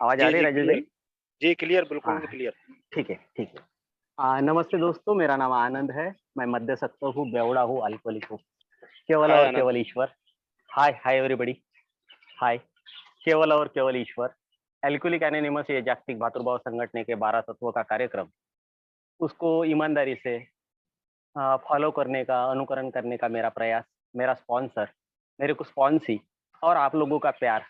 आवाज़ आ जी, रही है जी, राजेश क्लियर। भाई? जी, क्लियर, हाँ, बिल्कुल क्लियर। ठीक है, ठीक है। नमस्ते दोस्तों, मेरा नाम आनंद है। मैं मध्य सत्तर हूँ, बेवड़ा हूँ, अल्कोहलिक हूँ। केवल हाय और आनंद। केवल ईश्वर। हाय, हाय एवरीबॉडी। हाय। केवल और केवल ईश्वर। अल्कोहलिक एनोनिमस ये जागतिक भातृभाव संगठन के 12 तत्वों का कार्यक्रम, उसको ईमानदारी से फॉलो करने का, अनुकरण करने का मेरा प्रयास, मेरा स्पॉन्सर, मेरे को स्पॉन्सी और आप लोगों का प्यार,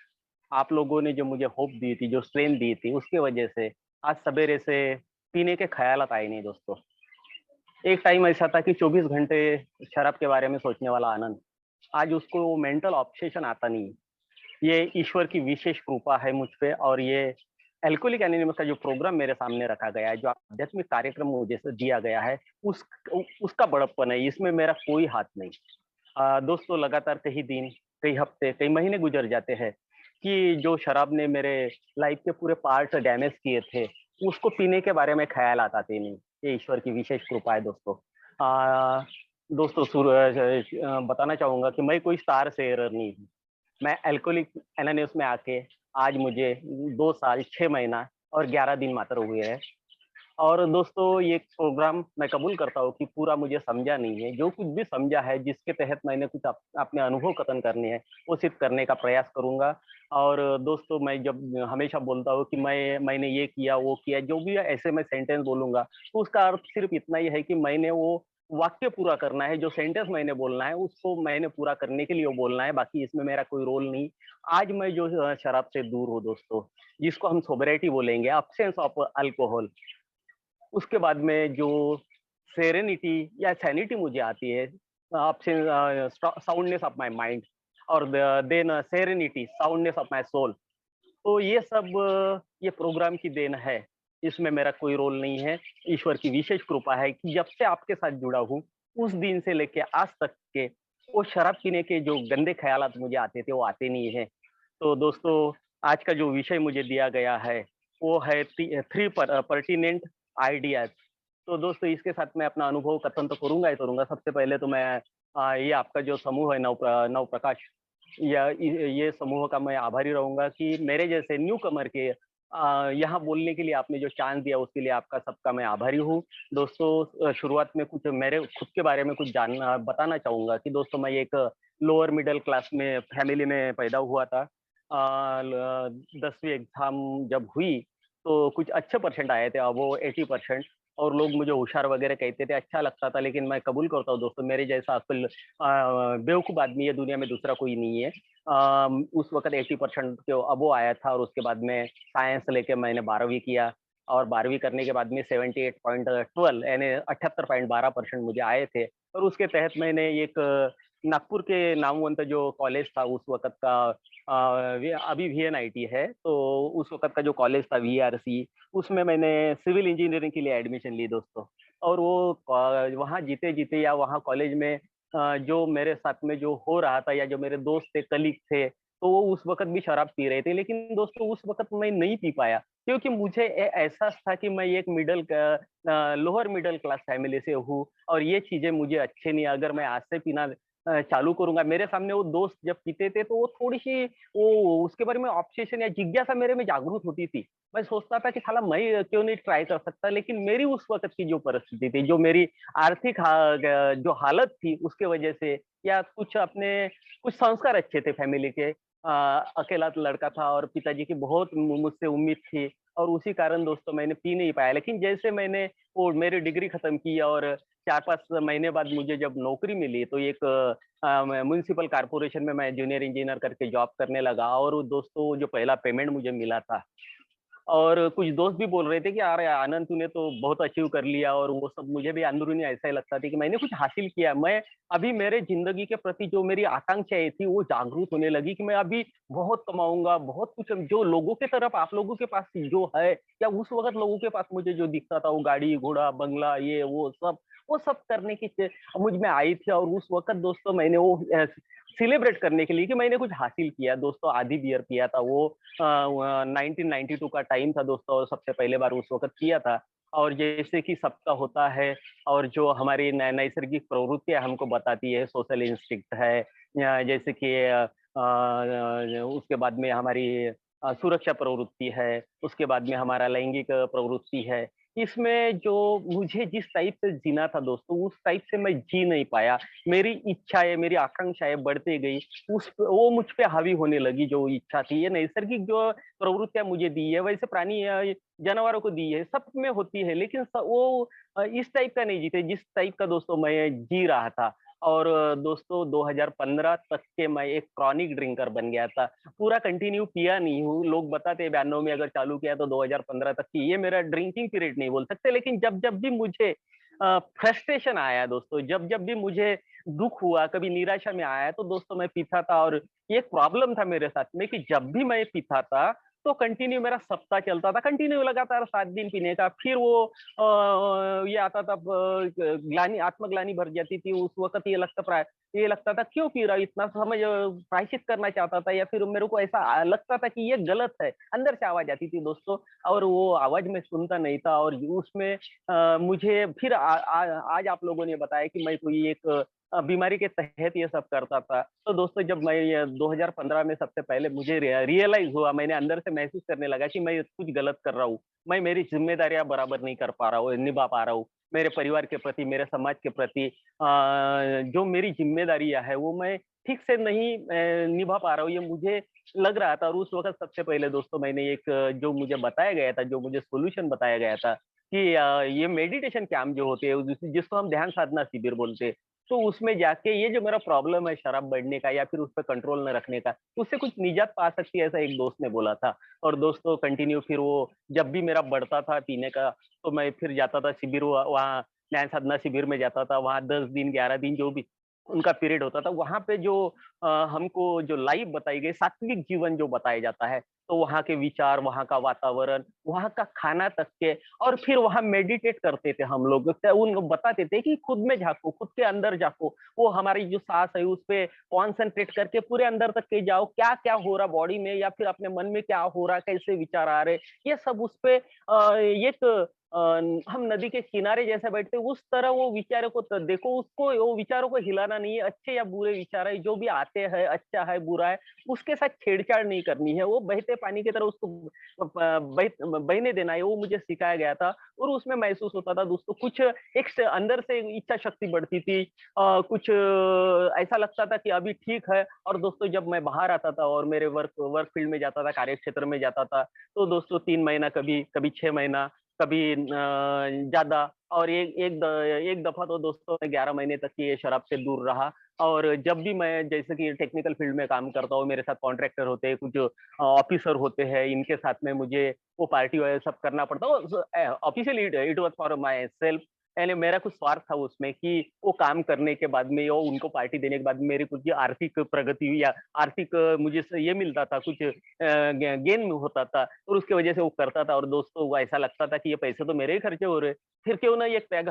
आप लोगों ने जो मुझे होप दी थी, जो स्ट्रेंथ दी थी, उसकी वजह से आज सवेरे से पीने के ख़यालात आए नहीं दोस्तों। एक टाइम ऐसा था कि 24 घंटे शराब के बारे में सोचने वाला आनंद, आज उसको वो मेंटल ऑब्सेशन आता नहीं है। ये ईश्वर की विशेष कृपा है मुझ पे और ये अल्कोहलिक एनोनिमस का जो प्रोग्राम मेरे सामने रखा गया है, जो आध्यात्मिक कार्यक्रम मुझे से दिया गया है, उस उसका बड़प्पन है, इसमें मेरा कोई हाथ नहीं। दोस्तों लगातार कई दिन, कई हफ्ते, कई महीने गुजर जाते हैं कि जो शराब ने मेरे लाइफ के पूरे पार्ट डैमेज किए थे, उसको पीने के बारे में ख़यालात आते नहीं। ये ईश्वर की विशेष कृपा है दोस्तों। दोस्तों बताना चाहूँगा कि मैं कोई स्टार सेलर नहीं हूँ। मैं अल्कोहलिक एनोनिमस में आके आज मुझे 2 साल, 6 महीना और 11 दिन मात्र हुए हैं। और दोस्तों ये प्रोग्राम मैं कबूल करता हूँ कि पूरा मुझे समझा नहीं है। जो कुछ भी समझा है, जिसके तहत मैंने कुछ अपने अनुभव कथन करने हैं, वो सिर्फ़ करने का प्रयास करूँगा। और दोस्तों मैं जब हमेशा बोलता हूँ कि मैंने ये किया, वो किया, जो भी ऐसे मैं सेंटेंस बोलूँगा, तो उसका अर्थ सिर्फ़ इतना ही है कि मैंने वो वाक्य पूरा करना है, जो सेंटेंस मैंने बोलना है, उसको मैंने पूरा करने के लिए वो बोलना है, बाकी इसमें मेरा कोई रोल नहीं। आज मैं जो शराब से दूर हूँ दोस्तों, जिसको हम सोब्रिटी बोलेंगे, एब्सेंस ऑफ अल्कोहल। उसके बाद में जो सेरेनिटी या सैनिटी मुझे आती है, साउंडनेस ऑफ माय माइंड और then serenity, soundness of my soul. तो ये सब ये प्रोग्राम की देन है। इसमें मेरा कोई रोल नहीं है। ईश्वर की विशेष कृपा है कि जब से आपके साथ जुड़ा हूँ, उस दिन से लेके आज तक के वो शराब पीने के जो गंदे ख़यालात मुझे आते थे, वो आते नहीं हैं। तो दोस्तों, आज का जो विषय मुझे दिया गया है, वो है थ्री पर्टिनेंट आइडियाज़। तो दोस्तों, इसके साथ मैं अपना अनुभव कथन तो करूँगा ही करूँगा। सबसे पहले तो मैं ये आपका जो समूह है नवप्रकाश, या ये समूह का मैं आभारी रहूँगा कि मेरे जैसे न्यू कमर के यहाँ बोलने के लिए आपने जो चांस दिया, उसके लिए आपका सबका मैं आभारी हूँ। दोस्तों, शुरुआत में कुछ मेरे खुद के बारे में कुछ जानना बताना चाहूँगा कि दोस्तों मैं एक लोअर मिडल क्लास में फैमिली में पैदा हुआ था। 10वीं एग्ज़ाम जब हुई, तो कुछ अच्छे परसेंट आए थे, अबोव 80%। और लोग मुझे होशियार वगैरह कहते थे, अच्छा लगता था, लेकिन मैं कबूल करता हूँ दोस्तों, मेरे जैसा अक्ल बेवकूफ़ आदमी ये दुनिया में दूसरा कोई नहीं है। उस वक़्त 80% के अबोव आया था और उसके बाद में साइंस लेके मैंने 12वीं किया और 12वीं करने के बाद में 78.12 यानी 78.12% मुझे आए थे और उसके तहत मैंने एक नागपुर के नामवंत जो कॉलेज था उस वक़्त का, अभी वीएनआईटी है, तो उस वक़्त का जो कॉलेज था वीआरसी, उसमें मैंने सिविल इंजीनियरिंग के लिए एडमिशन ली दोस्तों। और वो वहाँ जीते-जीते या वहाँ कॉलेज में जो मेरे साथ में जो हो रहा था या जो मेरे दोस्त थे, कलीग थे, तो वो उस वक़्त भी शराब पी रहे थे। लेकिन दोस्तों उस वक़्त मैं नहीं पी पाया क्योंकि मुझे एहसास था कि मैं एक लोअर मिडल क्लास फैमिली से हूँ और ये चीज़ें मुझे अच्छे नहीं, अगर मैं आज से पीना चालू करूँगा, मेरे सामने वो दोस्त जब पीते थे, तो वो थोड़ी-सी वो उसके बारे में ऑब्सेशन या जिज्ञासा मेरे में जागरूक होती थी। मैं सोचता था कि साला मैं क्यों नहीं ट्राई कर सकता? लेकिन मेरी उस वक़्त की जो परिस्थिति थी, जो मेरी आर्थिक जो हालत थी उसके वजह से या कुछ संस्कार अच्छे थे फैमिली के। अकेला लड़का था और पिताजी की बहुत मुझसे उम्मीद थी और उसी कारण दोस्तों मैंने पी नहीं पाया। लेकिन जैसे मैंने वो मेरी डिग्री खत्म की और 4-5 महीने बाद मुझे जब नौकरी मिली, तो एक म्युनिसिपल कॉर्पोरेशन में मैं जूनियर इंजीनियर करके जॉब करने लगा और दोस्तों जो पहला पेमेंट मुझे मिला था और कुछ दोस्त भी बोल रहे थे कि अरे आनंद, तूने तो बहुत अचीव कर लिया और वो सब। मुझे भी अंदरूनी ऐसा ही लगता था कि मैंने कुछ हासिल किया। मैं अभी मेरे ज़िंदगी के प्रति जो मेरी आकांक्षाएँ थी वो जागरूक होने लगी कि मैं अभी बहुत कमाऊँगा, बहुत कुछ जो लोगों की तरफ आप लोगों के पास जो है या उस वक़्त लोगों के पास मुझे जो दिखता था वो गाड़ी, घोड़ा, बंगला, ये वो सब करने की मुझ में आई थी और उस वक़्त दोस्तों मैंने वो सेलिब्रेट करने के लिए कि मैंने कुछ हासिल किया। दोस्तों आधी बियर पिया था, वो 1992 का टाइम था दोस्तों और सबसे पहले बार उस वक़्त किया था। और जैसे कि सबका होता है और जो हमारी नैसर्गिक प्रवृत्तियाँ हमको बताती है, सोशल इंस्टिंक्ट है, या जैसे कि उसके बाद में हमारी सुरक्षा प्रवृत्ति है, उसके बाद में हमारा लैंगिक प्रवृत्ति है। इसमें जो मुझे जिस टाइप से जीना था दोस्तों, उस टाइप से मैं जी नहीं पाया। मेरी इच्छाएँ, मेरी आकांक्षाएँ बढ़ती गई, वो मुझ पे हावी होने लगी जो इच्छा थी। ये नैसर्गिक जो प्रवृत्तियाँ मुझे दी है, वैसे प्राणी जानवरों को दी है, सब में होती है, लेकिन वो इस टाइप का नहीं जीते, जिस टाइप का दोस्तों मैं जी रहा था। और दोस्तों 2015 तक के मैं एक क्रॉनिक ड्रिंकर बन गया था। पूरा कंटिन्यू पिया नहीं हूँ, लोग बताते हैं 92 में अगर चालू किया तो 2015 तक की, ये मेरा ड्रिंकिंग पीरियड नहीं बोल सकते, लेकिन जब-जब भी मुझे फ्रस्ट्रेशन आया दोस्तों, जब-जब भी मुझे दुःख हुआ, कभी निराशा में आया, तो दोस्तों मैं पीता था। और ये एक प्रॉब्लम था मेरे साथ में कि जब भी मैं पीता था, तो कंटिन्यू मेरा सप्ताह चलता था, कंटिन्यू लगातार 7 दिन पीने का। फिर वो ये आता था, ग्लानि आत्मग्लानि भर जाती थी, उस वक़्त ये लगता था क्यों पी रहा हूँ इतना, समझ प्रायश्चित करना चाहता था, या फिर मेरे को ऐसा लगता था कि ये गलत है। अंदर से आवाज़ आती थी दोस्तों, और वो आवाज़ मैं सुनता नहीं था। और उसमें मुझे फिर आज आप लोगों ने बताया कि मैं कोई एक बीमारी के तहत ये सब करता था। तो दोस्तों जब मैं ये 2015 में सबसे पहले मुझे रियलाइज़ हुआ, मैंने अंदर से महसूस करने लगा कि मैं कुछ गलत कर रहा हूँ। मैं मेरी ज़िम्मेदारियाँ बराबर नहीं कर पा रहा हूँ, निभा पा रहा हूँ। मेरे परिवार के प्रति, मेरे समाज के प्रति जो मेरी ज़िम्मेदारियाँ हैं, वो मैं ठीक से नहीं निभा पा रहा हूँ, ये मुझे लग रहा था। और उस वक़्त सबसे पहले दोस्तों मैंने एक जो मुझे बताया गया था, जो मुझे सॉल्यूशन बताया गया था कि ये मेडिटेशन कैंप जो होते हैं, जिसको हम ध्यान साधना शिविर बोलते हैं, तो उसमें जाके ये जो मेरा प्रॉब्लम है शराब बढ़ने का या फिर उस पे कंट्रोल न रखने का, उससे कुछ निजात पा सकती है, ऐसा एक दोस्त ने बोला था। और दोस्तों कंटिन्यू फिर वो जब भी मेरा बढ़ता था पीने का, तो मैं फिर जाता था शिविर, वहाँ ध्यान साधना शिविर में जाता था। वहाँ 10 दिन, 11 दिन जो भी उनका पीरियड होता था, वहाँ पे जो हमको जो लाइफ बताई गई, सात्विक जीवन जो बताया जाता है, तो वहाँ के विचार, वहाँ का वातावरण, वहाँ का खाना तक के, और फिर वहाँ मेडिटेट करते थे हम लोग। उन बताते थे कि खुद में झाँको, खुद के अंदर झाँको, वो हमारी जो सांस है उस पे कॉन्संट्रेट करके पूरे अंदर तक के जाओ, क्या-क्या हो रहा बॉडी में या फिर अपने मन में क्या हो रहा है, कैसे विचार आ रहे, ये सब उस पे एक हम नदी के किनारे जैसे बैठते हैं, उस तरह वो विचारों को देखो, उसको वो विचारों को हिलाना नहीं है, अच्छे या बुरे विचार है, जो भी आते हैं, अच्छा है, बुरा है, उसके साथ छेड़छाड़ नहीं करनी है, वो बहते पानी की तरह उसको बहने देना है, वो मुझे सिखाया गया था। और उसमें महसूस होता था दोस्तों, कुछ एक अंदर से इच्छा शक्ति बढ़ती थी, कुछ ऐसा लगता था कि अभी ठीक है। और दोस्तों जब मैं बाहर आता था और मेरे वर्क वर्क फील्ड में जाता था, कार्य क्षेत्र में जाता था, तो दोस्तों 3 महीना, कभी 6 महीना, कभी ज़्यादा, और एक दफ़ा तो दोस्तों मैं 11 महीने तक ये शराब से दूर रहा। और जब भी मैं जैसे कि टेक्निकल फील्ड में काम करता हूँ, मेरे साथ कॉन्ट्रैक्टर होते हैं, कुछ ऑफिसर होते हैं, इनके साथ में मुझे वो पार्टी वगैरह सब करना पड़ता है। Officially it was for my self, यानी मेरा कुछ स्वार्थ था उसमें कि वो काम करने के बाद में और उनको पार्टी देने के बाद मेरी कुछ आर्थिक प्रगति या आर्थिक मुझे ये मिलता था, कुछ गेन होता था, और उसकी वजह से वो करता था। और दोस्तों वो ऐसा लगता था कि ये पैसे तो मेरे ही खर्चे हो रहे हैं, फिर क्यों ना एक पैग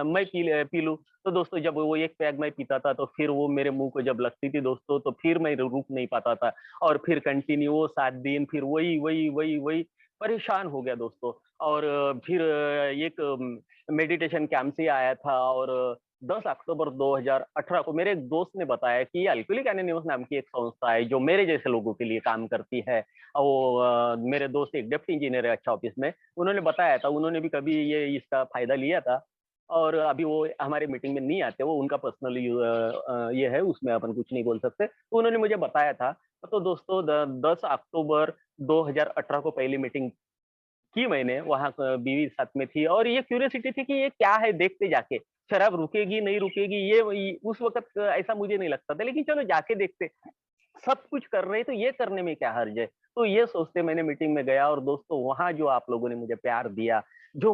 मैं पी लूँ। तो दोस्तों जब वो एक पैग मैं पीता था, तो फिर वो मेरे मुँह को जब लगती थी दोस्तों, तो फिर मैं रुक नहीं पाता था। और फिर कंटिन्यू वो 7 दिन फिर वही परेशान हो गया दोस्तों। और फिर एक मेडिटेशन कैंप से आया था। और 10 अक्टूबर 2018 को मेरे एक दोस्त ने बताया कि अल्कोहलिक एनोनिमस नाम की एक संस्था है, जो मेरे जैसे लोगों के लिए काम करती है। वो मेरे दोस्त एक डिप्टी इंजीनियर है अच्छा ऑफिस में, उन्होंने बताया था, उन्होंने भी कभी ये इसका फ़ायदा लिया था। और अभी वो हमारे मीटिंग में नहीं आते, वो उनका पर्सनल ये है, उसमें अपन कुछ नहीं बोल सकते। तो उन्होंने मुझे बताया था। तो दोस्तों 10 अक्टूबर 2018 को पहली मीटिंग की मैंने, वहाँ बीवी साथ में थी, और ये क्यूरियोसिटी थी कि ये क्या है देखते जाके, शराब रुकेगी, नहीं रुकेगी, ये उस वक़्त ऐसा मुझे नहीं लगता था, लेकिन चलो जाके देखते। सब कुछ कर रहे हैं तो ये करने में क्या हर्ज है? तो ये सोचते मैंने मीटिंग में गया। और दोस्तों वहाँ जो आप लोगों ने मुझे प्यार दिया, जो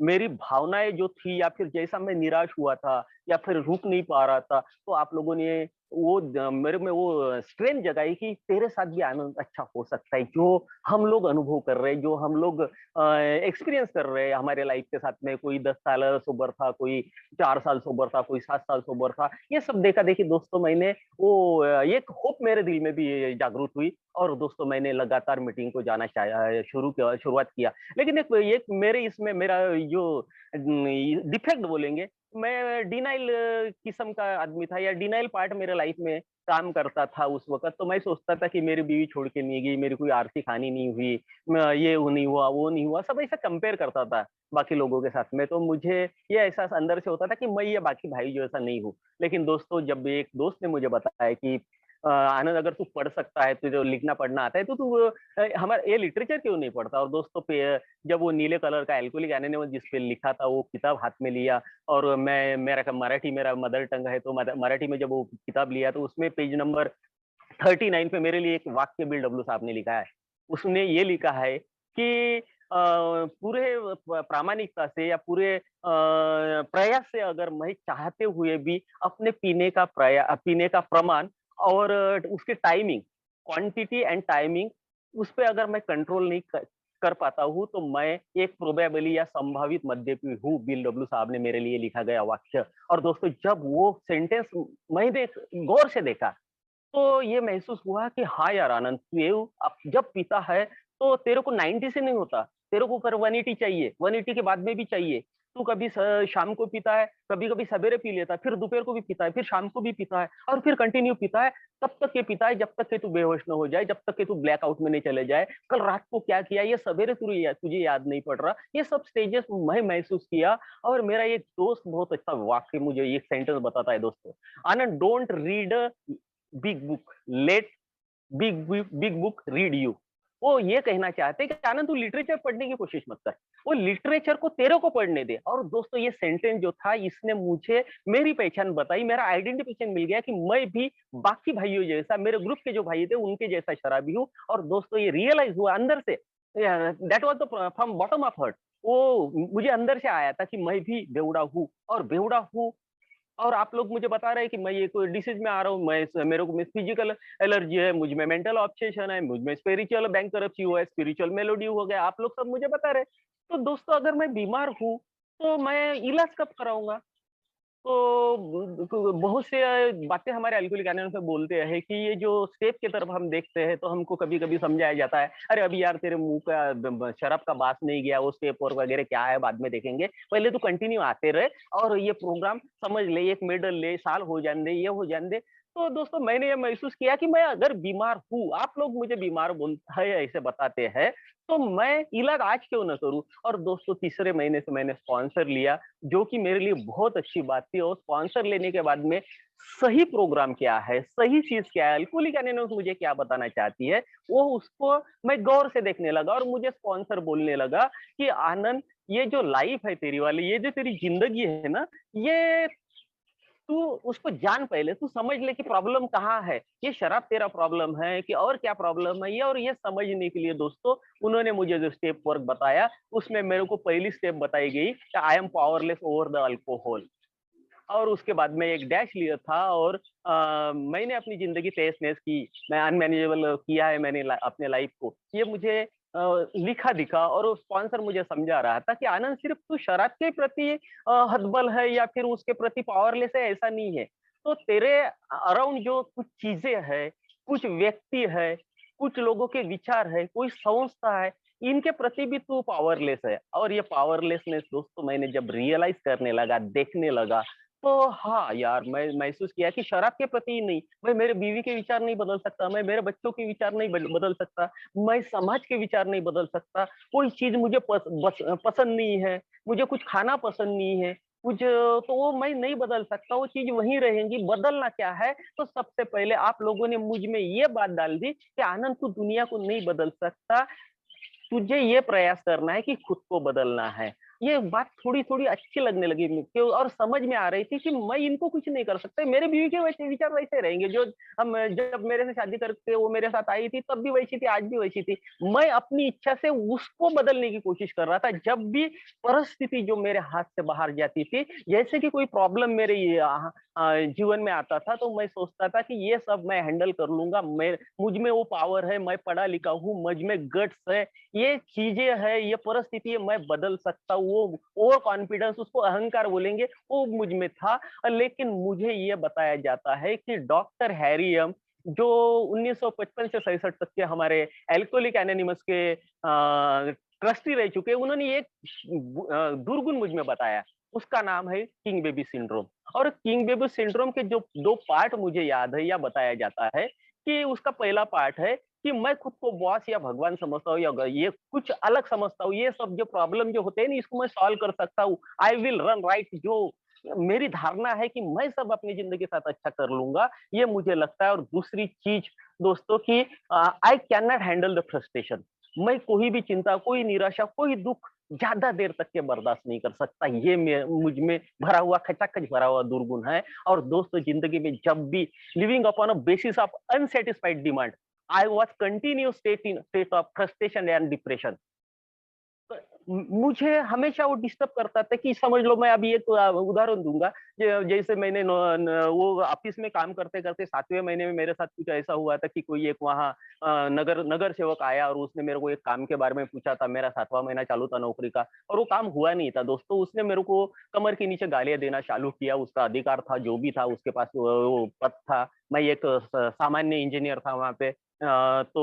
मेरी भावनाएँ जो थी, या फिर जैसा मैं निराश हुआ था या फिर रुक नहीं पा रहा था, तो आप लोगों ने वो मेरे में वो स्ट्रेंथ जगाई कि तेरे साथ भी आनंद अच्छा हो सकता है। जो हम लोग अनुभव कर रहे हैं, जो हम लोग एक्सपीरियंस कर रहे हैं हमारे लाइफ के साथ में, कोई 10 साल सोबर था, कोई 4 साल सोबर था, कोई 7 साल सोबर था। ये सब देखा-देखी दोस्तों मैंने वो एक होप मेरे दिल में भी जागृत हुई। और दोस्तों मैंने लगातार मीटिंग को जाना शुरुआत किया। लेकिन एक एक मेरे इसमें मेरा जो डिफेक्ट बोलेंगे, मैं डिनायल किस्म का आदमी था, या डिनायल पार्ट मेरे लाइफ में काम करता था उस वक़्त। तो मैं सोचता था कि मेरी बीवी छोड़ के नहीं गई, मेरी कोई आर्थिक हानि नहीं हुई, म ये वो नहीं हुआ, वो नहीं हुआ, सब ऐसा कंपेयर करता था बाकी लोगों के साथ में। तो मुझे ये एहसास अंदर से होता था कि मैं ये बाकी भाई जैसा नहीं हूँ। लेकिन दोस्तों, जब एक दोस्त ने मुझे बताया कि आनंद, अगर तू पढ़ सकता है, तुझे लिखना पढ़ना आता है, तो तू हमारा ये लिटरेचर क्यों नहीं पढ़ता? और दोस्तों पे जब वो नीले कलर का अल्कोहलिक एनोनिमस जिस पे लिखा था, वो किताब हाथ में लिया, और मैं मराठी मेरा मदर टंग है, तो मराठी में जब वो किताब लिया, तो उसमें पेज नंबर 39 पे मेरे लिए एक वाक्य बिल डब्ल्यू साहब ने लिखा है। उसने ये लिखा है कि पूरे प्रामाणिकता से या पूरे प्रयास से, अगर मैं चाहते हुए भी अपने पीने का प्रमाण और उसकी टाइमिंग, क्वांटिटी एंड टाइमिंग, उस पे अगर मैं कंट्रोल नहीं कर पाता हूँ, तो मैं एक प्रोबेबली या संभावित मद्यपी हूँ। बिल डब्ल्यू साहब ने मेरे लिए लिखा गया वाक्य। और दोस्तों, जब वो सेंटेंस मैंने गौर से देखा, तो ये महसूस हुआ कि हाँ यार आनंद, तू ये अब जब पीता है, तो तेरे को 90 से नहीं होता, तेरे को फिर 180 चाहिए, 180 के बाद में भी चाहिए। तू कभी शाम को पीता है, कभी कभी सवेरे पी लेता है, फिर दोपहर को भी पीता है, फिर शाम को भी पीता है, और फिर कंटिन्यू पीता है। तब तक ये पीता है जब तक कि तू बेहोश न हो जाए, जब तक कि तू ब्लैकआउट में नहीं चले जाए। कल रात को क्या किया, ये सवेरे तुझे याद नहीं पड़ रहा। ये सब स्टेजेस मैं महसूस किया। और मेरा एक दोस्त बहुत अच्छा वाक्य मुझे एक सेंटेंस बताता है दोस्तों, Anand, don't read big book, let big book read you. वो ये कहना चाहते हैं कि आनंद, तू लिटरेचर पढ़ने की कोशिश मत कर, वो लिटरेचर को तेरे को पढ़ने दे। और दोस्तों, ये सेंटेंस जो था, इसने मुझे मेरी पहचान बताई, मेरा आइडेंटिफिकेशन मिल गया कि मैं भी बाकी भाइयों जैसा, मेरे ग्रुप के जो भाई थे उनके जैसा शराबी हूँ। और दोस्तों, ये रियलाइज हुआ अंदर से, that was the from bottom of heart. वो मुझे अंदर से आया था कि मैं भी बेवड़ा हूँ, और बेवड़ा हूँ। और आप लोग मुझे बता रहे हैं कि मैं ये कोई डिसीज में आ रहा हूँ, मेरे को फिजिकल एलर्जी है, मुझ में मेंटल ऑब्सेशन है, मुझ में स्पिरिचुअल बैंकरप्सी हुआ है, स्पिरिचुअल मेलोडी हो गया, आप लोग सब मुझे बता रहे हैं। तो दोस्तों, अगर मैं बीमार हूँ, तो मैं इलाज कब कराऊंगा? तो बहुत से बातें हमारे अल्कोहलिक एनोनिमस में बोलते हैं कि ये जो स्टेप की तरफ हम देखते हैं, तो हमको कभी कभी समझाया जाता है, अरे अभी यार तेरे मुंह का शराब का बास नहीं गया, वो स्टेप और वगैरह क्या है बाद में देखेंगे, पहले तो कंटिन्यू आते रहे, और ये प्रोग्राम समझ ले, एक मेडल ले, साल हो जाने दे, ये हो जाने दे। तो दोस्तों, मैंने ये महसूस किया कि मैं अगर बीमार हूँ, आप लोग मुझे बीमार बोलते हैं, ऐसे बताते हैं, तो मैं इलाज आज क्यों ना करूं? और दोस्तों, तीसरे महीने से मैंने स्पॉन्सर लिया, जो कि मेरे लिए बहुत अच्छी बात थी। और स्पॉन्सर लेने के बाद में सही प्रोग्राम क्या है, सही चीज क्या है, अल्कोहलिक एनोनिमस मुझे क्या बताना चाहती है, वो उसको मैं गौर से देखने लगा। और मुझे स्पॉन्सर बोलने लगा कि आनंद, ये जो लाइफ है तेरी वाली, ये जो तेरी जिंदगी है ना, ये तू उसको जान, पहले तू समझ ले कि प्रॉब्लम कहाँ है। ये शराब तेरा प्रॉब्लम है कि और क्या प्रॉब्लम है, ये और ये समझने के लिए दोस्तों, उन्होंने मुझे जो स्टेप वर्क बताया, उसमें मेरे को पहली स्टेप बताई गई कि I am powerless over the alcohol. और उसके बाद में एक डैश लिया था, और मैंने अपनी ज़िंदगी तहस-नहस की, मैं अनमैनेजेबल किया है मैंने अपने लाइफ़ को। ये मुझे लिखा दिखा, और वो स्पॉन्सर मुझे समझा रहा था कि आनंद, सिर्फ़ तू शराब के प्रति हतबल है या फिर उसके प्रति पावरलेस है, ऐसा नहीं है। तो तेरे अराउंड जो कुछ चीज़ें हैं, कुछ व्यक्ति है, कुछ लोगों के विचार है, कोई संस्था है, इनके प्रति भी तू पावरलेस है। और ये पावरलेसनेस दोस्तों, मैंने जब रियलाइज़ करने लगा, देखने लगा, तो हाँ यार, मैं महसूस किया कि शराब के प्रति ही नहीं, मैं मेरे बीवी के विचार नहीं बदल सकता, मैं मेरे बच्चों के विचार नहीं बदल सकता, मैं समाज के विचार नहीं बदल सकता, कोई चीज़ मुझे पसंद नहीं है, मुझे कुछ खाना पसंद नहीं है, कुछ तो वो मैं नहीं बदल सकता, वो चीज़ वहीं रहेंगी, बदलना क्या है? तो सबसे पहले आप लोगों ने मुझ में ये बात डाल दी कि आनंद, तू दुनिया को नहीं बदल सकता, तुझे ये प्रयास करना है कि खुद को बदलना है। ये बात थोड़ी-थोड़ी अच्छी लगने लगी मुझको, और समझ में आ रही थी कि मैं इनको कुछ नहीं कर सकता। मेरे बीवी के वैसे विचार वैसे रहेंगे, जो हम जब मेरे से शादी करके वो मेरे साथ आई थी, तब भी वैसी थी, आज भी वैसी थी। मैं अपनी इच्छा से उसको बदलने की कोशिश कर रहा था। जब भी परिस्थिति जो मेरे हाथ से बाहर जाती थी, जैसे कि कोई प्रॉब्लम मेरे जीवन में आता था, तो मैं सोचता था कि ये सब मैं हैंडल कर लूँगा। मैं मुझ में वो पावर है, मैं पढ़ा लिखा हूँ, मुझ में गट्स है, ये चीजें है, ये परिस्थिति है, मैं बदल सकता हूँ। वो ओवर कॉन्फिडेंस, उसको अहंकार बोलेंगे, वो मुझ में था। लेकिन मुझे ये बताया जाता है कि डॉक्टर हैरियम, जो 1955 से 67 तक के हमारे अल्कोहलिक एनोनिमस के ट्रस्टी रह चुके हैं, उन्होंने एक दुर्गुण मुझ में बताया उसका नाम है किंग बेबी सिंड्रोम। और किंग बेबी सिंड्रोम के जो 2 पार्ट मुझे याद है या बताया जाता है कि उसका पहला पार्ट है कि मैं खुद को बॉस या भगवान समझता हूँ या ये कुछ अलग समझता हूँ। ये सब जो प्रॉब्लम जो होते हैं ना, इसको मैं सॉल्व कर सकता हूँ। आई विल रन राइट, जो मेरी धारणा है कि मैं सब अपनी ज़िंदगी के साथ अच्छा कर लूँगा, ये मुझे लगता है। और दूसरी चीज़ दोस्तों कि I can not handle the frustration. मैं कोई भी चिंता, कोई निराशा, कोई दुःख ज़्यादा देर तक के बर्दाश्त नहीं कर सकता। ये मैं मुझ में भरा हुआ, खचाखच भरा हुआ दुर्गुण है। और दोस्तों, ज़िंदगी में जब भी living upon a basis of unsatisfied demand, I was continuous state of frustration and depression। मुझे हमेशा वो डिस्टर्ब करता था कि समझ लो, मैं अभी एक उदाहरण दूँगा। जैसे मैंने वो ऑफ़िस में काम करते-करते 7वें महीने में मेरे साथ कुछ ऐसा हुआ था कि कोई एक वहाँ नगर नगर सेवक आया और उसने मेरे को एक काम के बारे में पूछा था। मेरा 7वां महीना चालू था नौकरी का और वो काम हुआ नहीं था दोस्तों। उसने मेरे को कमर के नीचे गालियाँ देना चालू किया। उसका अधिकार था, जो भी था उसके पास वो पद था। मैं एक सामान्य इंजीनियर था वहाँ पे। तो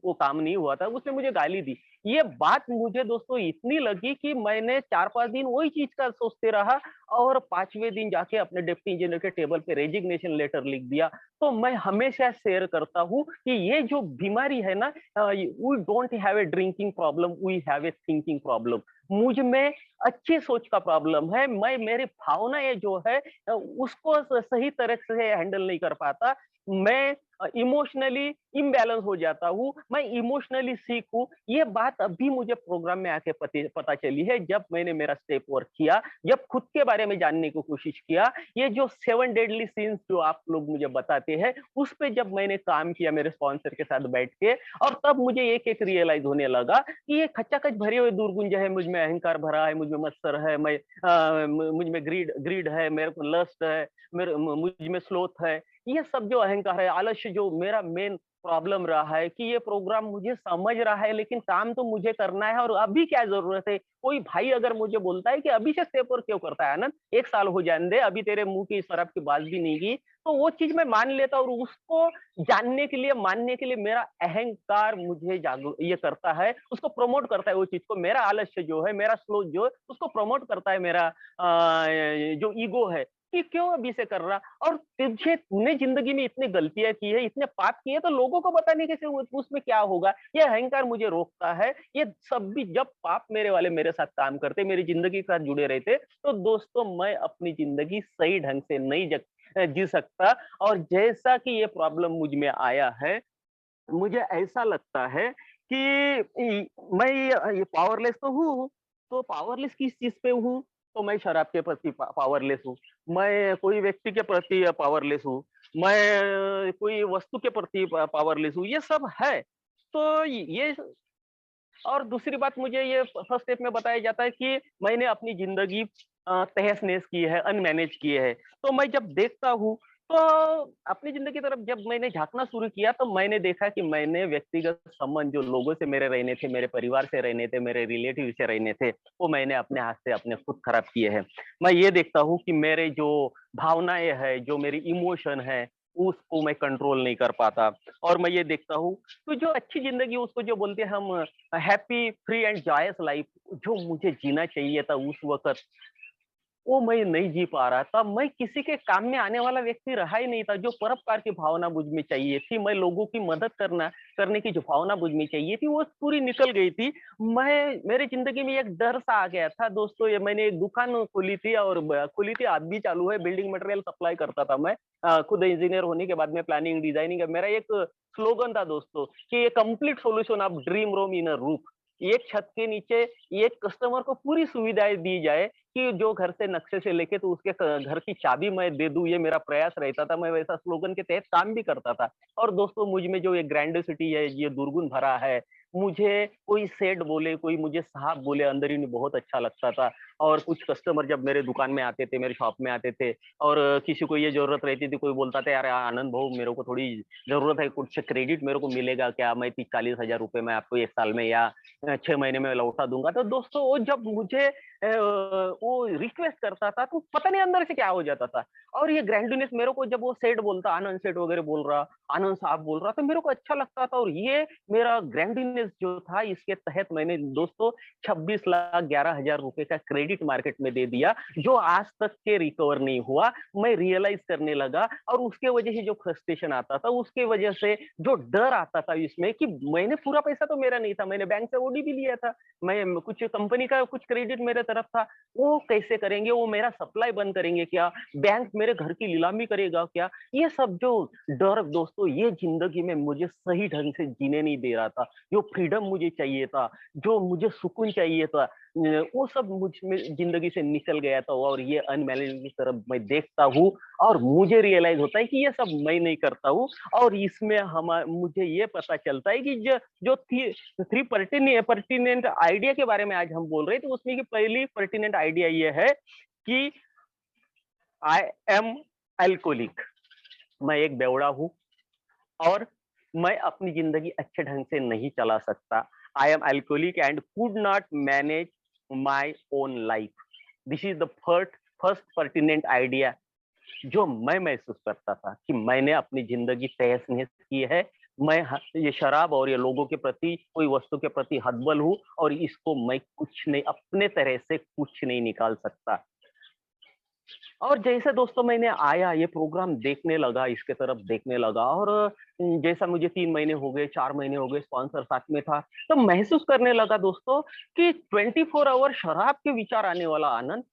वो काम नहीं हुआ था। उसने मुझे गाली दी। ये बात मुझे दोस्तों इतनी लगी कि मैंने 4-5 दिन वही चीज़ का सोचते रहा और 5वें दिन जाके अपने डिप्टी इंजीनियर के टेबल पे रेजिग्नेशन लेटर लिख दिया। तो मैं हमेशा शेयर करता हूँ कि ये जो बीमारी है ना, we don't have a drinking problem, we have a thinking problem. मुझ में अच्छी सोच का प्रॉब्लम है। मैं मेरी भावनाएँ जो है उसको सही तरह से हैंडल नहीं कर पाता। मैं इमोशनली इम्बैलेंस हो जाता हूँ, मैं इमोशनली सीक हूँ। ये बात अभी मुझे प्रोग्राम में आके पता चली है, जब मैंने मेरा स्टेप वर्क किया, जब खुद के बारे में जानने की कोशिश किया। ये जो 7 डेडली सिंस जो आप लोग मुझे बताते हैं, उस पे जब मैंने काम किया मेरे स्पॉन्सर के साथ बैठ के, और तब मुझे एक-एक रियलाइज़ होने लगा कि ये खचाखच भरे हुए दुर्गुण जो है, मुझ में अहंकार भरा है, मुझ में मत्सर है, मुझ में ग्रीड ग्रीड है, मेरे को लस्ट है, मुझ में स्लोथ है। ये सब जो अहंकार है, आलस्य जो मेरा मेन प्रॉब्लम रहा है कि ये प्रोग्राम मुझे समझ रहा है, लेकिन काम तो मुझे करना है और अभी क्या ज़रूरत है? कोई भाई अगर मुझे बोलता है कि अभी से स्टेप वर्क क्यों करता है आनंद? 1 साल हो जाने दे, अभी तेरे मुँह की शराब की बात भी नहीं की। तो वो चीज़ मैं मान लेता और उसको जानने के लिए, मानने के लिए मेरा अहंकार मुझे ये करता है, उसको प्रमोट करता है वो चीज़ को। मेरा आलस्य जो है, मेरा स्लो जो है, उसको प्रमोट करता है मेरा जो ईगो है कि क्यों अभी से कर रहा। और तूने ज़िंदगी में इतनी गलतियाँ की है, इतने पाप किए, तो लोगों को बताने के से उसमें क्या होगा? ये अहंकार मुझे रोकता है। ये सब भी जब पाप मेरे वाले मेरे साथ काम करते, मेरी ज़िंदगी के साथ जुड़े रहते, तो दोस्तों मैं अपनी ज़िंदगी सही ढंग से नहीं जी सकता। और जैसा कि ये प्रॉब्लम मुझ में आया है, मुझे ऐसा लगता है कि मैं ये पावरलेस तो हूँ, तो पावरलेस किस चीज़ पे हूँ? तो मैं शराब के प्रति पावरलेस हूँ, मैं कोई व्यक्ति के प्रति पावरलेस हूँ, मैं कोई वस्तु के प्रति पावरलेस हूँ, ये सब है। तो ये और दूसरी बात मुझे ये फर्स्ट स्टेप में बताया जाता है कि मैंने अपनी ज़िंदगी तहस-नहस की है, अनमैनेज की है। तो मैं जब देखता हूँ, तो अपनी ज़िंदगी की तरफ जब मैंने झाँकना शुरू किया, तो मैंने देखा कि मैंने व्यक्तिगत संबंध जो लोगों से मेरे रहने थे, मेरे परिवार से रहने थे, मेरे रिलेटिव से रहने थे, वो मैंने अपने हाथ से अपने खुद खराब किए हैं। मैं ये देखता हूँ कि मेरे जो भावनाएँ हैं, जो मेरी इमोशन है, उसको मैं कंट्रोल नहीं कर पाता। और मैं ये देखता हूँ, तो जो अच्छी ज़िंदगी उसको जो बोलते हैं हम happy, free and joyous life, जो मुझे जीना चाहिए था उस वक़्त, वो मैं नहीं जी पा रहा था। मैं किसी के काम में आने वाला व्यक्ति रहा ही नहीं था। जो परोपकार की भावना मुझ में चाहिए थी, मैं लोगों की मदद करने की जो भावना मुझ में चाहिए थी, वो पूरी निकल गई थी। मेरी ज़िंदगी में एक डर-सा आ गया था दोस्तों। ये मैंने एक दुकान खोली थी और खुली थी, आज भी चालू है, बिल्डिंग मटेरियल सप्लाई करता था मैं। खुद इंजीनियर होने के बाद में प्लानिंग, डिज़ाइनिंग, मेरा एक स्लोगन था दोस्तों कि, "A complete solution of dream room in a roof." एक छत के नीचे एक कस्टमर को पूरी सुविधाएँ दी जाए कि जो घर से नक्शे से लेके तो उसके घर की चाबी मैं दे दूँ, ये मेरा प्रयास रहता था। मैं वैसा स्लोगन के तहत काम भी करता था। और दोस्तों, मुझ में जो ये ग्रैंडियोसिटी है, ये दुर्गुण भरा है, मुझे कोई सेठ बोले, कोई मुझे साहब बोले, अंदर ही में बहुत अच्छा लगता था। और कुछ कस्टमर जब मेरे दुकान में आते थे, मेरे शॉप में आते थे और किसी को ये ज़रूरत रहती थी, कोई बोलता था, "यार आनंद भाऊ, मेरे को थोड़ी ज़रूरत है, कुछ क्रेडिट मेरे को मिलेगा क्या? मैं 30-40 हज़ार रुपए मैं आपको 1 साल में या 6 महीने में लौटा दूँगा।" तो दोस्तों, वो जब मुझे वो रिक्वेस्ट करता था तो पता नहीं अंदर से क्या हो जाता था। और ये ग्रैंडीनेस मेरे को जब वो सेठ बोलता, आनंद सेठ वगैरह बोल रहा, आनंद साहब बोल रहा, तो मेरे को अच्छा लगता था। और ये मेरा ग्रैंडीनेस जो था, इसके तहत मैंने दोस्तों 26,11,000 रुपए का क्रेडिट मार्केट में दे दिया, जो आज तक के रिकवर नहीं हुआ। मैं रियलाइज करने लगा, और उसके वजह से जो फ्रस्ट्रेशन आता था, उसके वजह से जो डर आता था इसमें कि मैंने पूरा पैसा तो मेरा नहीं था, मैंने बैंक से ओडी भी लिया था, मैं कुछ कंपनी का कुछ क्रेडिट मेरे तरफ था, वो कैसे करेंगे, वो मेरा सप्लाई बंद करेंगे क्या, बैंक मेरे घर की नीलामी करेगा क्या, ये सब जो डर दोस्तों, ये जिंदगी में मुझे सही ढंग से जीने नहीं दे रहा था। जो फ्रीडम मुझे चाहिए था, जो मुझे सुकून चाहिए था, वो सब मुझ में जिंदगी से निकल गया था। और ये अनमैनेज की तरफ मैं देखता हूँ, और मुझे रियलाइज होता है कि ये सब मैं नहीं करता हूँ। और इसमें हम मुझे ये पता चलता है कि जो थ्री पर्टिनेंट आइडिया के बारे में आज हम बोल रहे हैं, तो उसमें की पहली पर्टिनेंट आइडिया ये है कि आई एम अल्कोहलिक। मैं एक बेवड़ा हूँ, और मैं अपनी जिंदगी अच्छे ढंग से नहीं चला सकता। I am alcoholic and could not manage my own life. This is the first first pertinent idea जो मैं महसूस करता था कि मैंने अपनी जिंदगी तहस नहस की है। मैं ये शराब और ये लोगों के प्रति, कोई वस्तु के प्रति हतबल हूँ, और इसको मैं कुछ नहीं, अपने तरह से कुछ नहीं निकाल सकता। और जैसे दोस्तों मैंने आया, ये प्रोग्राम देखने लगा, इसके तरफ देखने लगा, और जैसा मुझे 3 महीने हो गए, 4 महीने हो गए, स्पॉन्सर साथ में था, तो महसूस करने लगा दोस्तों कि 24 आवर शराब के विचार आने वाला आनंद,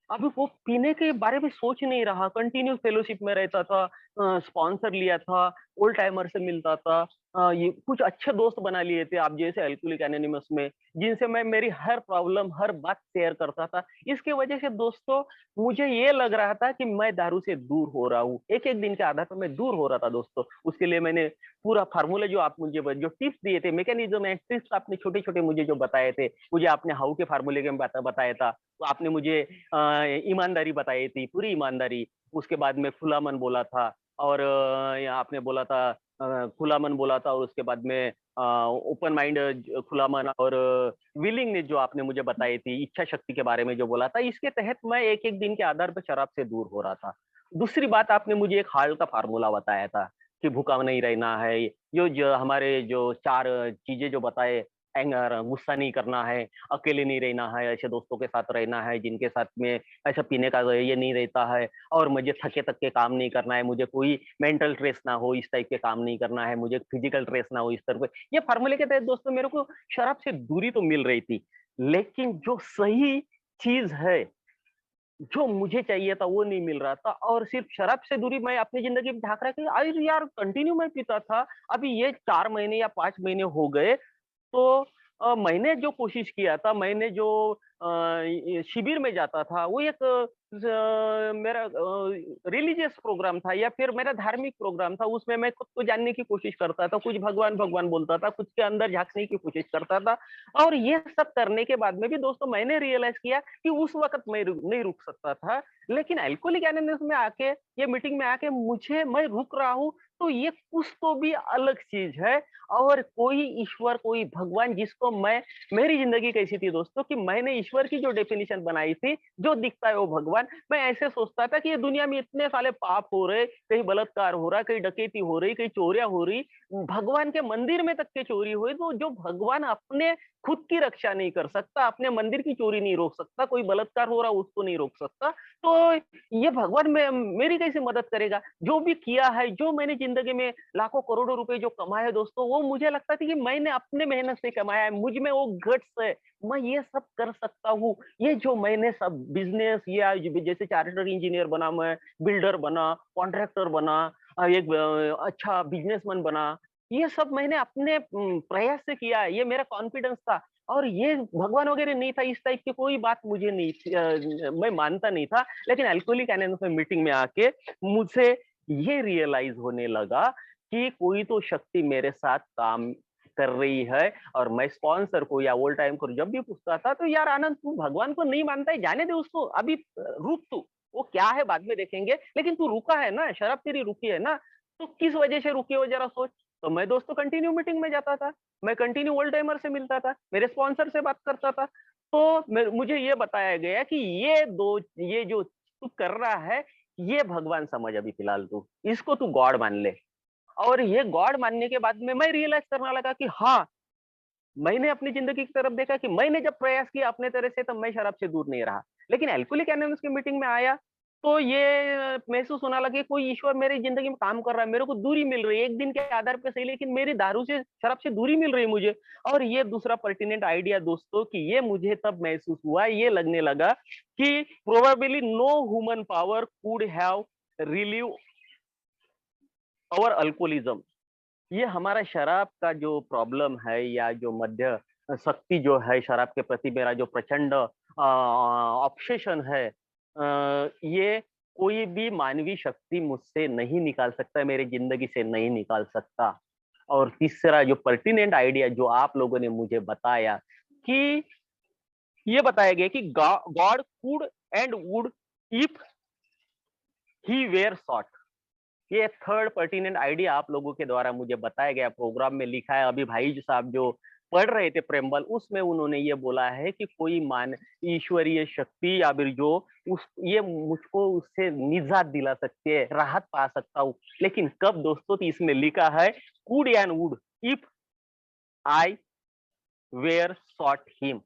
अभी वो पीने के बारे में सोच नहीं रहा, कंटिन्यू फेलोशिप में रहता था, स्पॉन्सर लिया था, ओल्ड टाइमर से मिलता था, ये कुछ अच्छे दोस्त बना लिए थे, आप जैसे अल्कोहलिक एनोनिमस में, जिनसे मैं मेरी हर प्रॉब्लम, हर बात शेयर करता था। इसकी वजह से दोस्तों मुझे ये लग रहा था कि मैं दारू से दूर हो रहा हूँ, एक-एक दिन के आधार पर मैं दूर हो रहा था दोस्तों। उसके लिए मैंने पूरा फार्मूला जो आप मुझे जो टिप्स दिए थे, मैकेनिज्म एंड ट्रिक्स आपने छोटे-छोटे मुझे जो बताए थे, मुझे आपने हाउ के फार्मूले के बताया था, तो आपने मुझे ईमानदारी बताई थी, पूरी ईमानदारी। उसके बाद में खुला मन बोला था, और या आपने बोला था खुला मन बोला था, और उसके बाद में ओपन माइंड, खुला मन, और विलिंगनेस जो आपने मुझे बताई थी, इच्छा शक्ति के बारे में जो बोला था, इसके तहत मैं एक-एक दिन के आधार पर शराब से दूर हो रहा था। दूसरी बात, आपने मुझे एक हाल्ट का फार्मूला बताया था कि भूखा नहीं रहना है, जो हमारे जो 4 चीज़ें जो बताए, एंगर, गुस्सा नहीं करना है, अकेले नहीं रहना है, ऐसे दोस्तों के साथ रहना है जिनके साथ में ऐसा पीने का ये नहीं रहता है, और मुझे थके-थके काम नहीं करना है, मुझे कोई मेंटल स्ट्रेस ना हो, इस टाइप के काम नहीं करना है, मुझे फिजिकल स्ट्रेस ना हो, इस तरह के। ये फार्मूले के तहत दोस्तों मेरे को शराब से दूरी तो मिल रही थी, लेकिन जो सही चीज़ है, जो मुझे चाहिए था वो नहीं मिल रहा था, और सिर्फ शराब से दूरी मैं अपनी ज़िंदगी में झाँक रहा कि अरे यार, कंटिन्यू मैं पीता था, अभी ये 4 महीने या 5 महीने हो गए, तो मैंने जो कोशिश किया था, मैंने जो ये शिविर में जाता था, वो एक मेरा रिलीजियस प्रोग्राम था, या फिर मेरा धार्मिक प्रोग्राम था, उसमें मैं खुद को जानने की कोशिश करता था, कुछ भगवान, भगवान बोलता था, खुद के अंदर झाँकने की कोशिश करता था। और ये सब करने के बाद में भी दोस्तों मैंने रियलाइज़ किया कि उस वक़्त मैं नहीं रुक सकता था, लेकिन अल्कोहलिक एनोनिमस में आके, ये मीटिंग में आके मैं रुक रहा हूँ, तो ये कुछ तो भी अलग चीज़ है। और कोई ईश्वर, कोई भगवान, जिसको मैं, मेरी ज़िंदगी कैसी थी दोस्तों कि मैंने ईश्वर की जो डेफिनिशन बनाई थी, जो दिखता है वो भगवान, मैं ऐसे सोचता था कि ये दुनिया में इतने सारे पाप हो रहे, कहीं बलात्कार हो रहा, कहीं डकैती हो रही, कहीं चोरियाँ हो रही, भगवान के मंदिर में तक के चोरी हुई, तो जो भगवान अपने खुद की रक्षा नहीं कर सकता, अपने मंदिर की चोरी नहीं रोक सकता, कोई बलात्कार हो रहा उसको नहीं रोक सकता, तो ये भगवान मेरी कैसे मदद करेगा? जो भी किया है, जो मैंने ज़िंदगी में लाखों करोड़ों रुपए जो कमाए हैं दोस्तों, वो मुझे लगता था कि मैंने अपने मेहनत से कमाया है, मुझ में वो गट्स है, मैं ये सब कर सकता हूँ। ये जो मैंने सब बिज़नेस, या जैसे चार्टर्ड इंजीनियर बना मैं, बिल्डर बना, कॉन्ट्रैक्टर बना, एक अच्छा बिज़नेसमैन बना, ये सब मैंने अपने प्रयास से किया है, ये मेरा कॉन्फिडेंस था। और ये भगवान वगैरह नहीं था, इस टाइप की कोई बात मुझे नहीं थी, मैं मानता नहीं था। लेकिन अल्कोहलिक एनोनिमस में मीटिंग में आके मुझे ये रियलाइज़ होने लगा कि कोई तो शक्ति मेरे साथ काम कर रही है। और मैं स्पॉन्सर को या ओल्ड टाइम को जब भी पूछता था, तो यार आनंद, तू भगवान को नहीं मानता है, जाने दे उसको, अभी रुक तू, वो क्या है बाद में देखेंगे, लेकिन तू रुका है ना, शराब तेरी रुकी है ना, तो किस वजह से रुकी हो जरा सोच। तो मैं दोस्तों कंटिन्यू मीटिंग में जाता था, मैं कंटिन्यू ओल्ड टाइमर से मिलता था, मेरे स्पॉन्सर से बात करता था, तो मुझे ये बताया गया कि ये जो तू कर रहा है, ये भगवान समझ अभी फिलहाल तू, इसको तू गॉड मान ले। और ये गॉड मानने के बाद में मैं रियलाइज़ करने लगा कि हाँ, मैंने अपनी ज़िंदगी की तरफ देखा कि मैंने जब प्रयास किया अपने तरह से, तब मैं शराब से दूर नहीं रहा। लेकिन अल्कोहलिक एनोनिमस की मीटिंग में आया, तो ये महसूस होने लगा कि कोई ईश्वर मेरी ज़िंदगी में काम कर रहा है, मेरे को दूरी मिल रही है, एक दिन के आधार पे सही, लेकिन मेरी दारू से, शराब से दूरी मिल रही है मुझे। और ये दूसरा पर्टिनेंट आइडिया दोस्तों, कि ये मुझे तब महसूस हुआ, ये लगने लगा कि probably no human power could have relieve our alcoholism. ये हमारा शराब का जो प्रॉब्लम है, या जो मध्य शक्ति जो है शराब के प्रति, मेरा जो प्रचंड ऑब्सेशन है, ये कोई भी मानवीय शक्ति मुझसे नहीं निकाल सकता, मेरी ज़िंदगी से नहीं निकाल सकता। और तीसरा जो पर्टिनेंट आइडिया जो आप लोगों ने मुझे बताया, कि ये बताया गया कि God could and would if he were sought. ये थर्ड पर्टिनेंट आइडिया आप लोगों के द्वारा मुझे बताया गया, प्रोग्राम में लिखा है। अभी भाई साहब जो पढ़ रहे थे प्रेम्बल, उसमें उन्होंने ये बोला है कि कोई मान ईश्वरीय शक्ति, या फिर जो उस ये मुझको उससे निजात दिला सकती है, राहत पा सकता हूँ। लेकिन कब दोस्तों? तो इसमें लिखा है could and would if I were sought him.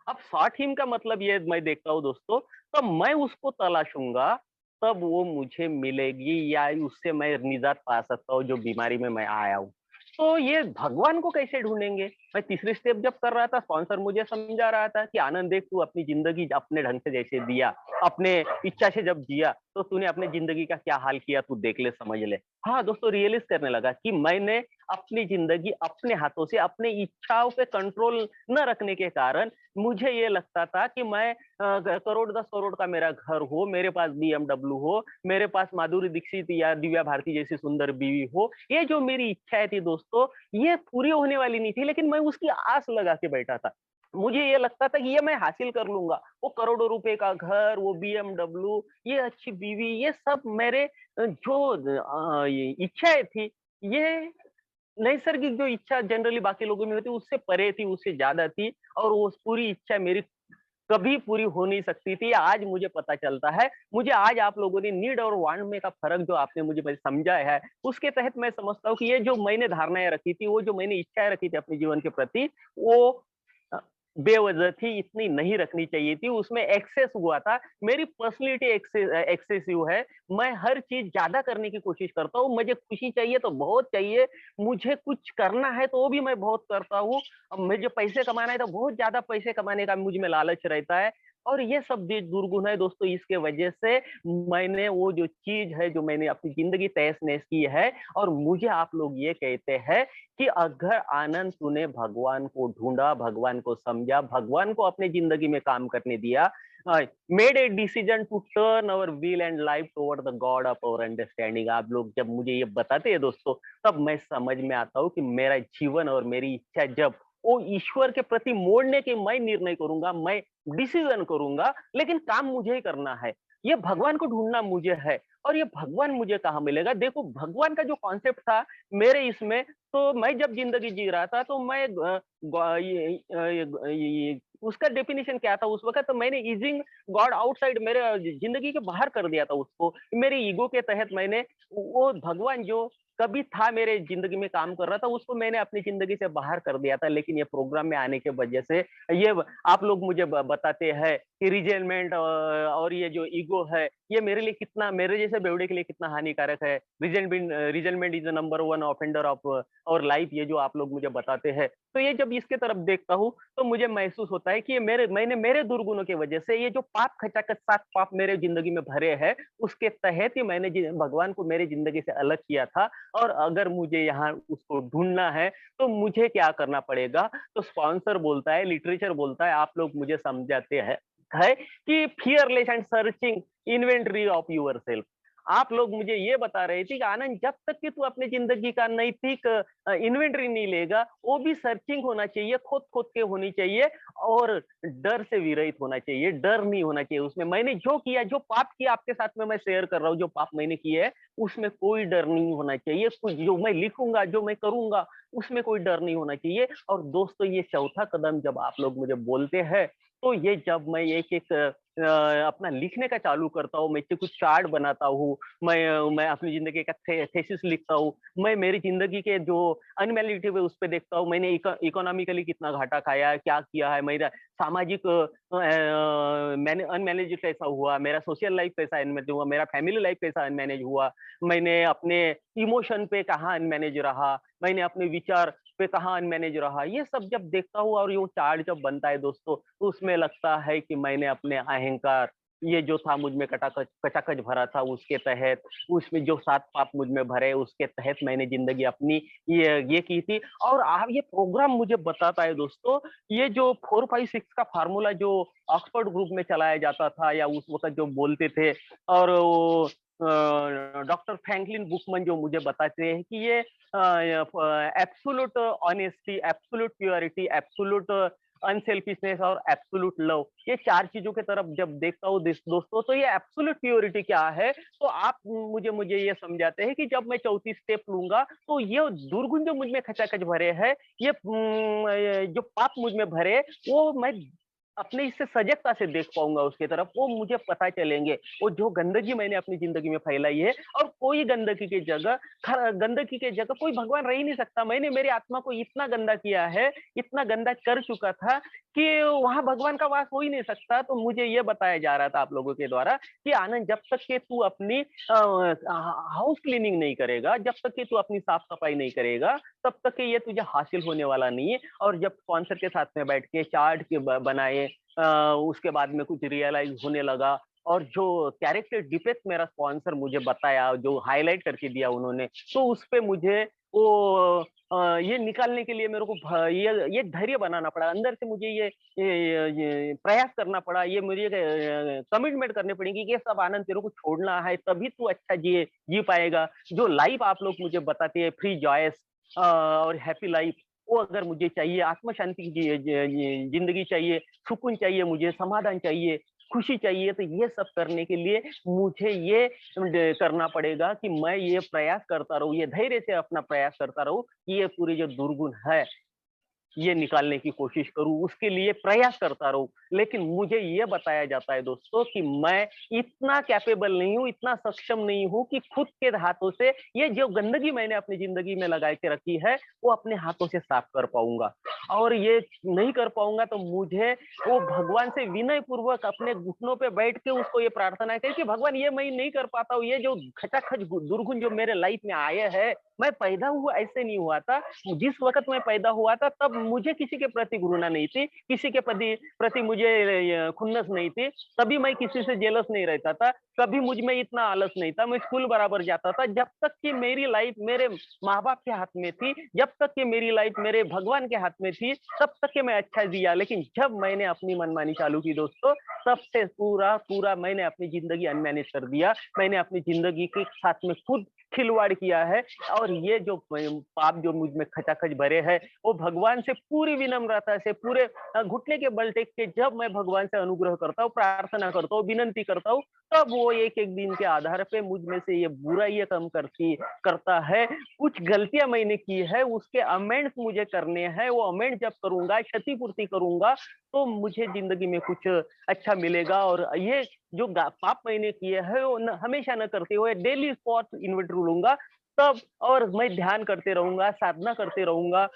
अब सॉट हिम का मतलब ये मैं देखता हूँ दोस्तों, तब मैं उसको तलाशूंगा, तब वो मुझे मिलेगी, या उससे मैं निजात पा सकता हूँ जो बीमारी में मैं आया हूँ। तो ये भगवान को कैसे ढूंढेंगे? मैं तीसरी स्टेप जब कर रहा था, स्पॉन्सर मुझे समझा रहा था कि आनंद देख, तू अपनी जिंदगी अपने ढंग से जैसे दिया, अपने इच्छा से जब जिया, तो तूने अपने जिंदगी का क्या हाल किया, तू देख ले, समझ ले। हाँ दोस्तों, रियलाइज करने लगा कि मैंने अपनी जिंदगी अपने हाथों से, अपने इच्छाओं पे कंट्रोल न रखने के कारण, मुझे ये लगता था कि मैं करोड़ 10 करोड़ का मेरा घर हो, मेरे पास बीएमडब्ल्यू हो, मेरे पास माधुरी दीक्षित या दिव्या भारती जैसी सुंदर बीवी हो। ये जो मेरी इच्छाएं थी दोस्तों, ये पूरी होने वाली नहीं थी, लेकिन मैं उसकी आस लगा के बैठा था। मुझे ये लगता था कि ये मैं हासिल कर लूंगा, वो करोड़ों रुपए का घर, वो बीएमडब्ल्यू, ये अच्छी बीवी, ये सब मेरे जो ये इच्छाएं थी, ये नैसर्गिक जो इच्छा जनरली बाकी लोगों में होती है, उससे परे थी, उससे ज्यादा थी। और वो पूरी इच्छा मेरी कभी पूरी हो नहीं सकती थी। आज मुझे पता चलता है, मुझे आज आप लोगों ने नीड और वांट में का फर्क जो आपने मुझे समझाया है, उसके तहत मैं समझता हूँ कि ये जो मैंने धारणाएं रखी थी, वो जो मैंने इच्छाएं रखी थी अपने जीवन के प्रति, वो अ, बेवजह थी, इतनी नहीं रखनी चाहिए थी, उसमें एक्सेस हुआ था। मेरी पर्सनैलिटी एक्सेसिव है, मैं हर चीज ज्यादा करने की कोशिश करता हूँ। मुझे खुशी चाहिए तो बहुत चाहिए, मुझे कुछ करना है तो वो भी मैं बहुत करता हूँ। अब मुझे पैसे कमाना है तो बहुत ज्यादा पैसे कमाने का मुझ में लालच रहता है। और ये सब भी दुर्गुण है दोस्तों, इसके वजह से मैंने वो जो चीज है, जो मैंने अपनी जिंदगी तहस नहस की है। और मुझे आप लोग ये कहते हैं कि अगर आनंद तूने भगवान को ढूंढा, भगवान को समझा, भगवान को अपने जिंदगी में काम करने दिया, made a decision to turn our will and life toward the God of our understanding. आप लोग जब मुझे ये बताते हैं दोस्तों, तब मैं समझ में आता हूँ कि मेरा जीवन और मेरी इच्छा जब वो ईश्वर के प्रति मोड़ने के मैं निर्णय करूंगा, मैं डिसीजन करूंगा, लेकिन काम मुझे ही करना है। ये भगवान को ढूंढना मुझे है। और ये भगवान मुझे कहाँ मिलेगा? देखो, भगवान का जो कॉन्सेप्ट था मेरे इसमें, तो मैं जब जिंदगी जी रहा था, तो मैं उसका डेफिनेशन क्या था उस वक्त? तो मैंने इजिंग गॉड आउटसाइड, मेरे जिंदगी के बाहर कर दिया था उसको। मेरे ईगो के तहत मैंने वो भगवान जो कभी था मेरे जिंदगी में काम कर रहा था, उसको मैंने अपनी जिंदगी से बाहर कर दिया था। लेकिन ये प्रोग्राम में आने की वजह से, ये आप लोग मुझे बताते हैं कि रिजेलमेंट और ये जो ईगो है, ये मेरे लिए कितना, मेरे जैसे बेवड़े के लिए कितना हानिकारक है। Resentment is the number one offender of our life, ये जो आप लोग मुझे बताते हैं। तो ये जब इसके तरफ देखता हूँ, तो मुझे महसूस होता है कि ये मैंने मेरे दुर्गुणों की वजह से, ये जो पाप खचाखच 7 पाप मेरे जिंदगी में भरे हैं, उसके तहत ही मैंने भगवान को मेरी जिंदगी से अलग किया था। और अगर मुझे यहाँ उसको ढूंढना है, तो मुझे क्या करना पड़ेगा? तो स्पॉन्सर बोलता है, लिटरेचर बोलता है, आप लोग मुझे समझाते हैं है कि fearless and searching inventory of yourself. आप लोग मुझे ये बता रहे थे कि आनंद, जब तक कि तू अपनी जिंदगी का नैतिक इन्वेंटरी नहीं लेगा, वो भी सर्चिंग होना चाहिए, खोद खोद के होनी चाहिए, और डर से विरहित होना चाहिए। डर नहीं होना चाहिए उसमें। मैंने जो किया, जो पाप किया, आपके साथ में मैं शेयर कर रहा हूँ, जो पाप मैंने किए है, उसमें कोई डर नहीं होना चाहिए। कुछ जो मैं लिखूंगा, जो मैं करूंगा, उसमें कोई डर नहीं होना चाहिए। और दोस्तों, ये चौथा कदम जब आप लोग मुझे बोलते हैं, तो ये जब मैं एक-एक अपना लिखने का चालू करता हूँ, मैं इससे कुछ चार्ट बनाता हूँ, मैं अपनी ज़िंदगी का थेसिस लिखता हूँ, मैं मेरी ज़िंदगी के जो अनमैनेजेबल है उस पे देखता हूँ, मैंने इकोनॉमिकली कितना घाटा खाया है, क्या किया है, मेरा सामाजिक मैंने अनमैनेज कैसा हुआ, मेरा सोशल लाइफ कैसा अनमैनेज हुआ, मेरा फैमिली लाइफ कैसा अनमैनेज हुआ, मैंने अपने इमोशन पे कहाँ अनमैनेज रहा, मैंने अपने विचार पे कहाँ अनमैनेज रहा, ये सब जब देखता हूँ और ये चार्ट जब बनता है दोस्तों, तो उसमें लगता है कि मैंने अपने अहंकार, ये जो था मुझ में कचाकच भरा था उसके तहत, उसमें जो 7 पाप मुझ में भरे उसके तहत मैंने ज़िंदगी अपनी ये की थी। और ये प्रोग्राम मुझे बताता है दोस्तों, ये जो 4-5-6 का फ़ॉर्मूला जो ऑक्सफोर्ड ग्रुप में चलाया जाता था या उस वक़्त जो बोलते थे और वो डॉक्टर फ्रैंकलिन बुकमैन जो मुझे बताते हैं कि ये absolute honesty, absolute purity, absolute unselfishness और एब्सोल्यूट लव, ये 4 चीज़ों की तरफ जब देखता हूँ दोस्तों, तो ये एब्सोल्यूट प्योरिटी क्या है? तो आप मुझे मुझे ये समझाते हैं कि जब मैं चौथी स्टेप लूँगा, तो ये दुर्गुण जो मुझ में खचाखच भरे हैं, ये जो पाप मुझ में भरे, वो मैं अपने इससे सजगता से देख पाऊँगा उसकी तरफ, वो मुझे पता चलेंगे। वो जो गंदगी मैंने अपनी ज़िंदगी में फैलाई है और कोई गंदगी के जगह कोई भगवान रह ही नहीं सकता। मैंने मेरी आत्मा को इतना गंदा किया है, इतना गंदा कर चुका था कि वहाँ भगवान का वास हो ही नहीं सकता। तो मुझे ये बताया जा रहा था आप लोगों के द्वारा कि आनंद, जब तक कि तू अपनी हाउस क्लीनिंग नहीं करेगा, जब तक कि तू अपनी साफ-सफाई नहीं करेगा, तब तक कि ये तुझे हासिल होने वाला नहीं है। और जब स्पॉन्सर के साथ में बैठ के चार्ट के बनाए, उसके बाद में कुछ रियलाइज़ होने लगा और जो कैरेक्टर डिफेक्ट मेरा स्पॉन्सर मुझे बताया, जो हाइलाइट करके दिया उन्होंने, तो उसपे मुझे वो ये निकालने के लिए मेरे को ये धैर्य बनाना पड़ा। अंदर से मुझे ये प्रयास करना पड़ा, ये मुझे कमिटमेंट करनी पड़ेगी कि ये सब आनंद तेरे को छोड़ना है, तभी तू अच्छा जी पाएगा। जो लाइफ़ आप लोग मुझे बताते हैं फ्री जॉयस और हैप्पी लाइफ़, वो अगर मुझे चाहिए, आत्म शांति की ज़िंदगी चाहिए, सुकून चाहिए मुझे, समाधान चाहिए, खुशी चाहिए, तो ये सब करने के लिए मुझे ये करना पड़ेगा कि मैं ये प्रयास करता रहूँ, ये धैर्य से अपना प्रयास करता रहूँ कि ये पूरे जो दुर्गुण है, ये निकालने की कोशिश करूँ, उसके लिए प्रयास करता रहूँ। लेकिन मुझे ये बताया जाता है दोस्तों कि मैं इतना कैपेबल नहीं हूँ, इतना सक्षम नहीं हूँ कि खुद के हाथों से ये जो गंदगी मैंने अपनी ज़िंदगी में लगा के रखी है, वो अपने हाथों से साफ कर पाऊँगा। और ये नहीं कर पाऊँगा तो मुझे वो भगवान से विनयपूर्वक अपने घुटनों पे बैठ के उसको ये प्रार्थना है कि भगवान, ये मैं नहीं कर पाता हूँ, ये जो खचाखच दुर्गुण जो मेरे लाइफ में आए हैं, मैं पैदा हुआ ऐसे नहीं हुआ था। जिस वक़्त मैं पैदा हुआ था तब मुझे किसी के प्रति घृणा नहीं थी, किसी के प्रति मुझे खुन्नस नहीं थी, तभी मैं किसी से जेलस नहीं रहता था, कभी मुझ में इतना आलस नहीं था, मैं स्कूल बराबर जाता था। जब तक कि मेरी लाइफ़ मेरे माँ-बाप के हाथ में थी, जब तक कि मेरी लाइफ़ मेरे भगवान के हाथ में थी, तब तक के मैं अच्छा जिया। लेकिन जब मैंने अपनी मनमानी चालू की दोस्तों, तब से पूरा मैंने अपनी ज़िंदगी अनमैनेज कर दिया। मैंने अपनी ज़िंदगी के साथ में खुद खिलवाड़ किया है और ये जो पाप जो मुझ में खचाखच भरे हैं, वो भगवान से पूरी विनम्रता से, पूरे घुटने के बल टेक के जब मैं भगवान से अनुग्रह करता हूँ, प्रार्थना करता हूँ, विनंती करता हूँ, तब वो एक-एक दिन के आधार पे मुझ में से ये बुराइयाँ कम करता है। कुछ गलतियाँ मैंने की है, उसके अमेंड्स मुझे करने हैं, वो अमेंड जब करूँगा, क्षतिपूर्ति करूँगा, तो मुझे ज़िंदगी में कुछ अच्छा मिलेगा। और ये जो पाप मैंने किए हैं, वो हमेशा न करते हुए डेली स्पॉट इन्वेंटरी लूंगा तब, और मैं ध्यान करते रहूंगा, साधना करते रहूंगा।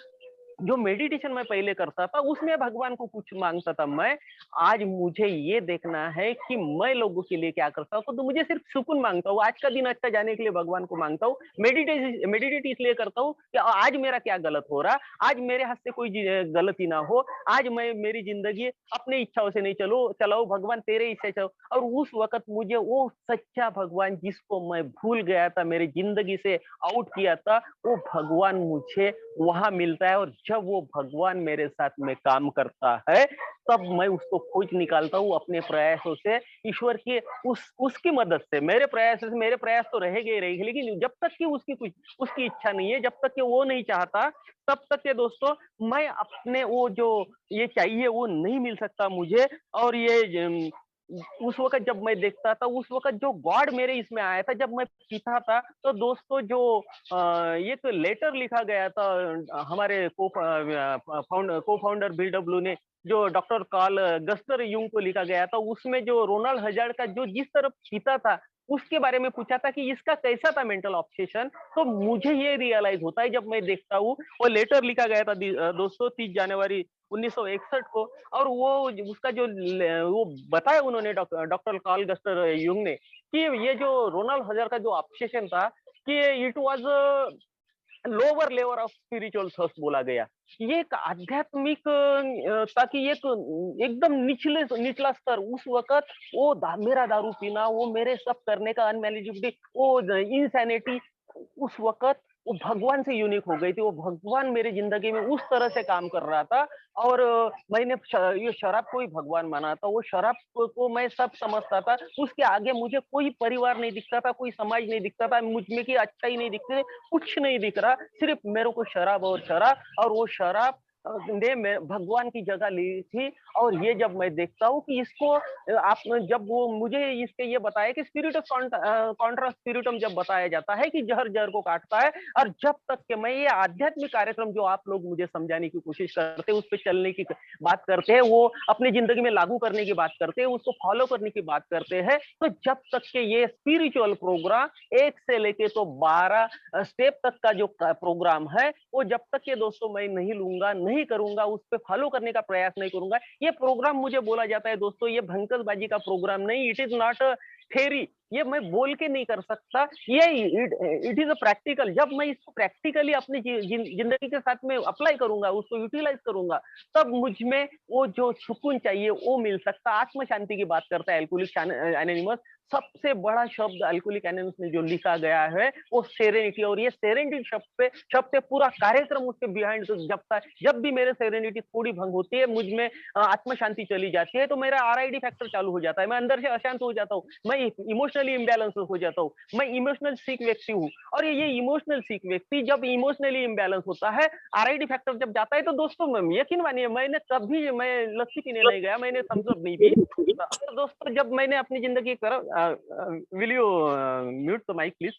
जो मेडिटेशन मैं पहले करता था, उसमें भगवान को कुछ माँगता था मैं। आज मुझे ये देखना है कि मैं लोगों के लिए क्या करता हूँ, तो मुझे सिर्फ़ सुकून माँगता हूँ। आज का दिन अच्छा जाने के लिए भगवान को माँगता हूँ। मेडिटेट इसलिए करता हूँ कि आज मेरा क्या गलत हो रहा, आज मेरे हाथ से कोई गलती ना हो, आज मैं मेरी ज़िंदगी अपनी इच्छाओं से नहीं चलाऊँ, भगवान तेरे इच्छा से चलाऊँ। और उस वक़्त मुझे वो सच्चा भगवान जिसको मैं भूल गया था, मेरी ज़िंदगी से आउट किया था, वो भगवान मुझे वहाँ मिलता है। और जब वो भगवान मेरे साथ में काम करता है, तब मैं उसको खोज निकालता हूँ अपने प्रयासों से, ईश्वर की उसकी मदद से। मेरे प्रयास तो रहेंगे ही रहेंगे, लेकिन जब तक कि उसकी इच्छा नहीं है, जब तक कि वो नहीं चाहता, तब तक के दोस्तों मैं अपने वो जो ये चाहिए वो नहीं मिल सकता मुझे। और ये उस वक़्त जब मैं देखता था, उस वक़्त जो गॉड मेरे इसमें आया था, जब मैं पीता था, तो दोस्तों जो एक लेटर लिखा गया था हमारे को-फाउंडर बीडब्ल्यू ने, जो डॉक्टर कार्ल गस्टर यूंग को लिखा गया था, उसमें जो रोनाल्ड हज़ार्ड का जो जिस तरह पीता था, उसके बारे में पूछा था कि इसका कैसा था मेंटल ऑब्सेशन। तो मुझे ये रियलाइज़ होता है जब मैं देखता हूँ, वो लेटर लिखा गया था दोस्तों 30 जनवरी 1961 को, और वो उसका जो वो बताया उन्होंने डॉक्टर कार्ल गस्टर युंग ने कि ये जो रोनाल्ड हज़ार्ड का जो ऑब्सेशन था कि it was lower level of spiritual thirst बोला गया। ये एक आध्यात्मिक ताकि एक एकदम निचला स्तर उस वक़्त वो मेरा दारू पीना, वो मेरे सब करने का अनमैनेजेबिलिटी, वो इंसैनिटी उस वक़्त वो भगवान से यूनिक हो गई थी। वो भगवान मेरी ज़िंदगी में उस तरह से काम कर रहा था, और मैंने ये शराब को ही भगवान माना था। वो शराब को मैं सब समझता था। उसके आगे मुझे कोई परिवार नहीं दिखता था, कोई समाज नहीं दिखता था, मुझ में की अच्छाई नहीं दिखती, कुछ नहीं दिख रहा, सिर्फ मेरे को शराब और शराब, और वो शराब ने मैं भगवान की जगह ली थी। और ये जब मैं देखता हूँ कि इसको आप जब वो मुझे इसके ये बताया कि स्पिरिट ऑफ कॉन्ट्रा स्पिरिटम जब बताया जाता है कि जहर जहर को काटता है, और जब तक कि मैं ये आध्यात्मिक कार्यक्रम जो आप लोग मुझे समझाने की कोशिश करते हैं, उस पे चलने की बात करते हैं, वो अपनी जिंदगी में लागू करने की बात करते हैं, उसको फॉलो करने की बात करते हैं, तो जब तक के ये स्पिरिचुअल प्रोग्राम 1 से लेके तो 12 स्टेप तक का जो प्रोग्राम है, वो जब तक ये दोस्तों मैं नहीं लूंगा, नहीं करूंगा, उस पे फॉलो करने का प्रयास नहीं करूंगा, ये प्रोग्राम मुझे बोला जाता है दोस्तों, ये भंकसबाजी का प्रोग्राम नहीं, इट इज नॉट थेरी। ये मैं बोल के नहीं कर सकता, ये इट इज अ प्रैक्टिकल। जब मैं इसको प्रैक्टिकली अपनी जिंदगी के साथ में अप्लाई करूंगा, उसको यूटिलाइज करूंगा, तब मुझ में वो जो सुकून चाहिए वो मिल सकता। आत्म शांति की बात करता है अल्कोहलिक एनोनिमस। सबसे बड़ा शब्द अल्कोहलिक एनोनिमस में जो लिखा गया है वो सेरेनिटी, और ये सेरेनिटी शब्द पे पूरा कार्यक्रम उसके बिहाइंड जपता है। जब भी मेरे सेरेनिटी थोड़ी भंग होती है, मुझ में आत्म शांति चली जाती है, तो मेरा आरआईडी फैक्टर चालू हो जाता है, मैं अंदर से अशांत हो जाता हूँ, मैं इमोशनली इम्बैलेंस हो जाता हूँ, मैं इमोशनल सीक व्यक्ति हूँ। और ये इमोशनल सीक व्यक्ति जब इमोशनली इम्बैलेंस होता है, आरआईडी फैक्टर जब जाता है, तो दोस्तों यकीन मानिए मैंने कभी मैं लस्सी पीने नहीं गया, मैंने थम्स अप नहीं पी। और दोस्तों जब मैंने अपनी जिंदगी will you mute the mic please.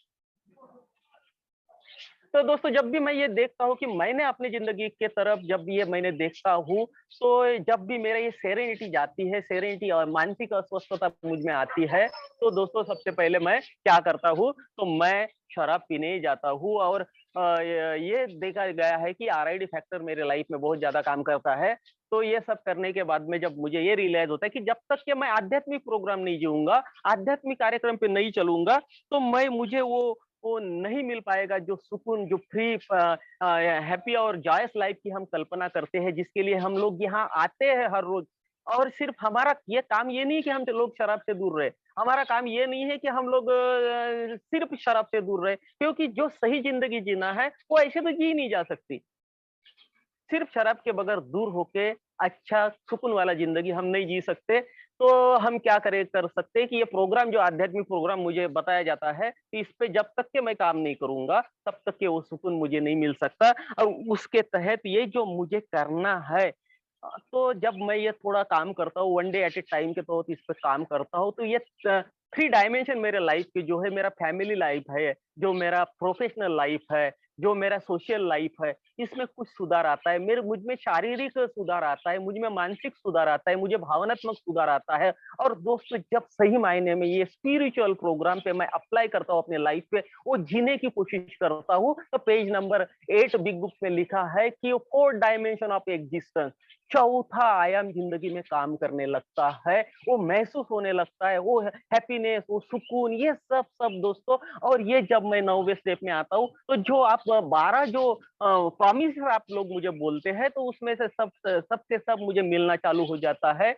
तो दोस्तों जब भी मैं ये देखता हूँ कि मैंने अपनी जिंदगी के तरफ जब ये मैंने देखता हूँ, तो जब भी मेरा ये सेरेनिटी जाती है, सेरेनिटी और मानसिक अस्वस्थता मुझ में आती है, तो दोस्तों सबसे पहले मैं क्या करता हूँ, तो मैं शराब पीने जाता हूँ। और ये देखा गया है कि आरआईडी फैक्टर मेरे लाइफ में बहुत ज्यादा काम करता है। तो ये सब करने के बाद में जब मुझे ये रियलाइज होता है कि जब तक कि मैं आध्यात्मिक प्रोग्राम नहीं जीऊंगा, आध्यात्मिक कार्यक्रम पे नहीं चलूंगा, तो मैं मुझे वो नहीं मिल पाएगा जो सुकून, जो फ्री हैप्पी और जॉयस लाइफ की हम कल्पना करते हैं, जिसके लिए हम लोग यहाँ आते हैं हर रोज। और सिर्फ हमारा ये काम ये नहीं कि हम लोग शराब से दूर रहे, हमारा काम ये नहीं है कि हम लोग सिर्फ शराब से दूर रहे, क्योंकि जो सही जिंदगी जीना है वो ऐसे तो जी नहीं जा सकती। सिर्फ शराब के बगैर दूर होके अच्छा सुकून वाला जिंदगी हम नहीं जी सकते। तो हम क्या कर सकते हैं कि ये प्रोग्राम जो आध्यात्मिक प्रोग्राम मुझे बताया जाता है, कि इस पे जब तक के मैं काम नहीं करूंगा, तब तक के वो सुकून मुझे नहीं मिल सकता। और उसके तहत ये जो मुझे करना है, तो जब मैं ये थोड़ा काम करता हूँ, one day at A time के तौर इस पे काम करता हूँ, तो ये 3 डायमेंशन मेरे लाइफ के जो है, मेरा फैमिली लाइफ है, जो मेरा प्रोफेशनल लाइफ है, जो मेरा सोशल लाइफ है, इसमें कुछ सुधार आता है। मेरे मुझ में शारीरिक सुधार आता है, मुझ में मानसिक सुधार आता है, मुझे भावनात्मक सुधार आता है। और दोस्तों जब सही मायने में ये स्पिरिचुअल प्रोग्राम पे मैं अप्लाई करता हूँ अपने लाइफ पे, वो जीने की कोशिश करता हूँ, तो पेज नंबर 8 बिग बुक में लिखा है कि 4 डायमेंशन ऑफ एग्जिस्टेंस, चौथा आयाम जिंदगी में काम करने लगता है, वो महसूस होने लगता है, वो हैप्पीनेस, वो सुकून, ये सब सब दोस्तों। और ये जब मैं 9वें स्टेप में आता हूँ, तो जो आप 12 जो प्रॉमिस आप लोग मुझे बोलते हैं, तो उसमें से सब के सब मुझे मिलना चालू हो जाता है।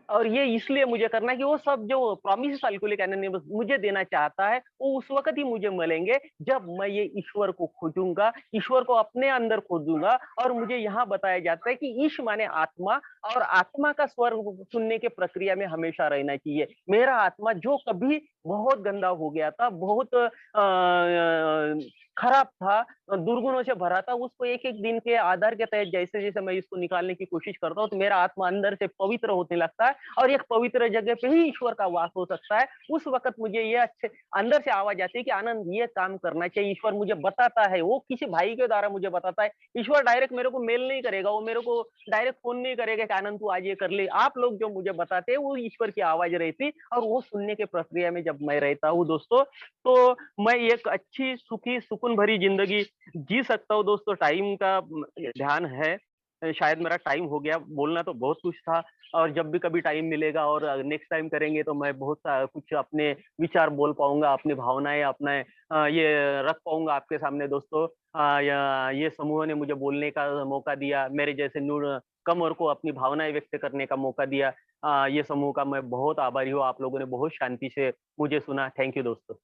और ये इसलिए मुझे करना है कि वो सब जो प्रॉमिसेस अल्कोहलिक एनोनिमस मुझे देना चाहता है, वो उस वक़्त ही मुझे मिलेंगे जब मैं ये ईश्वर को खोजूँगा, ईश्वर को अपने अंदर खोजूँगा। और मुझे यहाँ बताया जाता है कि ईश माने आत्मा, और आत्मा का स्वर सुनने के प्रक्रिया में हमेशा रहना चाहिए। मेरा आत्मा जो कभी बहुत गंदा हो गया था, बहुत खराब था, दुर्गुणों से भरा था, उसको एक-एक दिन के आधार के तहत जैसे-जैसे मैं इसको निकालने की कोशिश करता हूँ, तो मेरा आत्मा अंदर से पवित्र होने लगता है और एक पवित्र जगह पे ही ईश्वर का वास हो सकता है। उस वक़्त मुझे ये अच्छे अंदर से आवाज़ आती है कि आनंद ये काम करना चाहिए, ईश्वर मुझे बताता है, वो किसी भाई के द्वारा मुझे बताता है। ईश्वर डायरेक्ट मेरे को मेल नहीं करेगा, वो मेरे को डायरेक्ट फ़ोन नहीं करेगा कि आनंद तू आज ये कर ले। आप लोग जो मुझे बताते हैं, वो ईश्वर की आवाज़ रहती और वो सुनने की प्रक्रिया में जब मैं रहता हूँ दोस्तों, तो मैं एक अच्छी, सुखी, सुकून भरी ज़िंदगी जी सकता हूँ दोस्तों। टाइम का ध्यान है। शायद मेरा टाइम हो गया, बोलना तो बहुत कुछ था और जब भी कभी टाइम मिलेगा और नेक्स्ट टाइम करेंगे तो मैं बहुत सा कुछ अपने विचार बोल पाऊँगा, अपनी भावनाएँ अपने ये रख पाऊँगा आपके सामने दोस्तों। ये समूह ने मुझे बोलने का मौका दिया, मेरे जैसे कमर को अपनी भावनाएँ व्यक्त करने का मौका दिया। ये समूह का मैं बहुत आभारी हूँ, आप लोगों ने बहुत शांति से मुझे सुना। थैंक यू दोस्तों।